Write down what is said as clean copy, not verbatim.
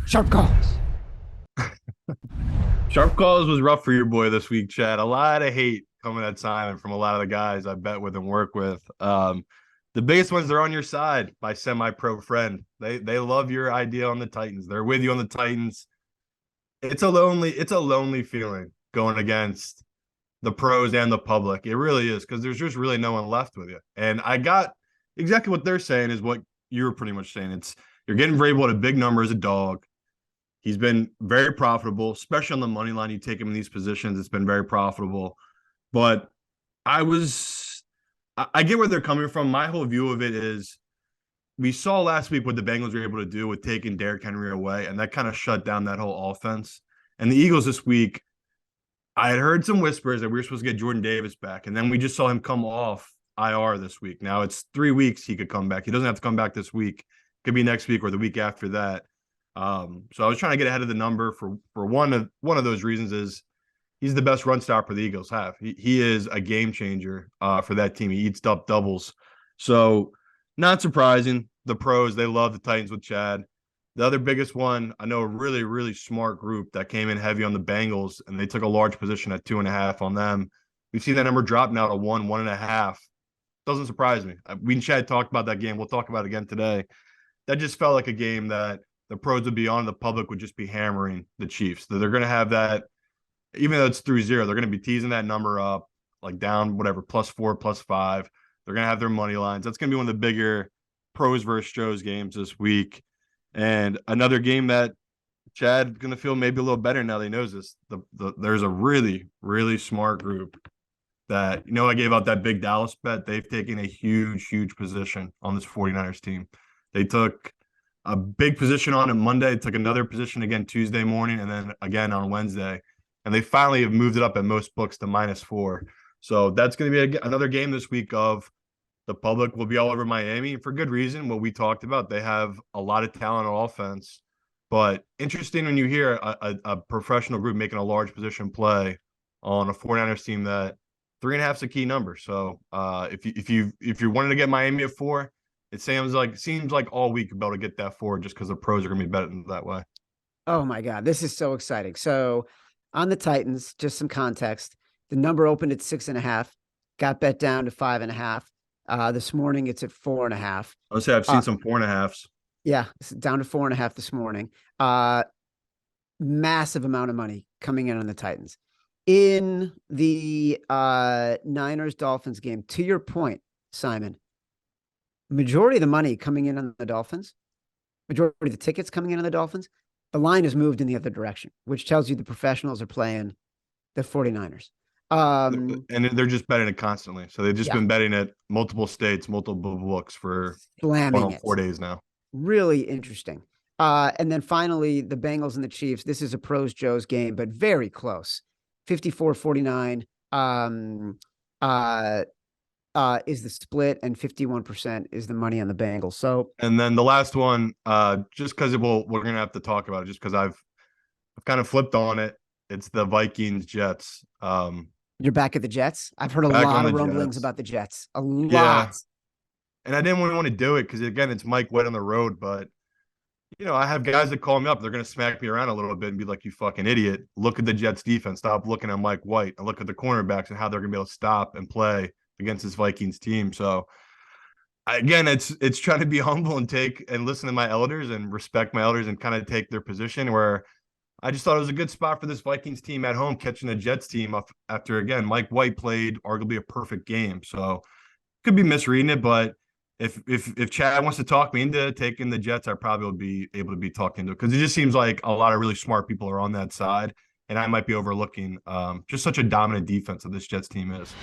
Sharp calls. Sharp calls was rough for your boy this week, Chad. A lot of hate coming at Simon from a lot of the guys I bet with and work with. The biggest ones are on your side, my semi-pro friend. They love your idea on the Titans. They're with you on the Titans. It's a lonely feeling going against the pros and the public. It really is because there's just really no one left with you. And I got exactly what they're saying is what you were pretty much saying. It's you're getting Vrabel at a big number as a dog. He's been very profitable, especially on the money line. You take him in these positions, it's been very profitable. But I get where they're coming from. My whole view of it is we saw last week what the Bengals were able to do with taking Derrick Henry away, and that kind of shut down that whole offense. And the Eagles this week, I had heard some whispers that we were supposed to get Jordan Davis back, and then we just saw him come off IR this week. Now it's 3 weeks he could come back. He doesn't have to come back this week. Could be next week or the week after that. So I was trying to get ahead of the number for one of those reasons is he's the best run stopper the Eagles have. He is a game changer for that team. He eats up doubles. So not surprising. The pros, they love the Titans with Chad. The other biggest one, I know a really, really smart group that came in heavy on the Bengals, and they took a large position at 2.5 on them. We've seen that number drop now to 1.5. Doesn't surprise me. We and Chad talked about that game. We'll talk about it again today. That just felt like a game that the pros would be on, the public would just be hammering the Chiefs. They're going to have that, even though it's 3-0, they're going to be teasing that number up, like down, whatever, +4, +5. They're going to have their money lines. That's going to be one of the bigger pros versus Joes games this week. And another game that Chad's going to feel maybe a little better now that he knows this. There's a really, really smart group that, I gave out that big Dallas bet. They've taken a huge, huge position on this 49ers team. They took a big position on it Monday, took another position again Tuesday morning, and then again on Wednesday. And they finally have moved it up at most books to -4. So that's going to be another game this week of the public will be all over Miami for good reason. What we talked about, they have a lot of talent on offense. But interesting when you hear a professional group making a large position play on a 49ers team that 3.5 is a key number. So if you wanted to get Miami at 4, it seems like all week you're able to get that 4 just because the pros are going to be betting that way. Oh my God, this is so exciting. So on the Titans, just some context. The number opened at 6.5, got bet down to 5.5. This morning it's at 4.5. I would say I've seen some 4.5s. Yeah, it's down to 4.5 this morning. Massive amount of money coming in on the Titans. In the Niners-Dolphins game, to your point, Simon, majority of the money coming in on the Dolphins, majority of the tickets coming in on the Dolphins, the line has moved in the other direction, which tells you the professionals are playing the 49ers. And they're just betting it constantly. So they've just been betting it multiple states, multiple books for slamming on it 4 days now. Really interesting. And then finally, the Bengals and the Chiefs. This is a pros Joe's game, but very close. 54-49 is the split, and 51% is the money on the Bengals. So, and then the last one, just because we're gonna have to talk about it, just because I've kind of flipped on it. It's the Vikings Jets. You're back at the Jets. I've heard a lot of rumblings about the Jets. A lot. Yeah. And I didn't really want to do it because again, it's Mike White on the road, but I have guys that call me up. They're going to smack me around a little bit and be like, you fucking idiot. Look at the Jets defense. Stop looking at Mike White and look at the cornerbacks and how they're going to be able to stop and play against this Vikings team. So again, it's trying to be humble and take and listen to my elders and respect my elders and kind of take their position where I just thought it was a good spot for this Vikings team at home, catching a Jets team up after, again, Mike White played arguably a perfect game. So could be misreading it, but if Chad wants to talk me into taking the Jets, I probably would be able to be talked into it because it just seems like a lot of really smart people are on that side, and I might be overlooking just such a dominant defense that this Jets team is.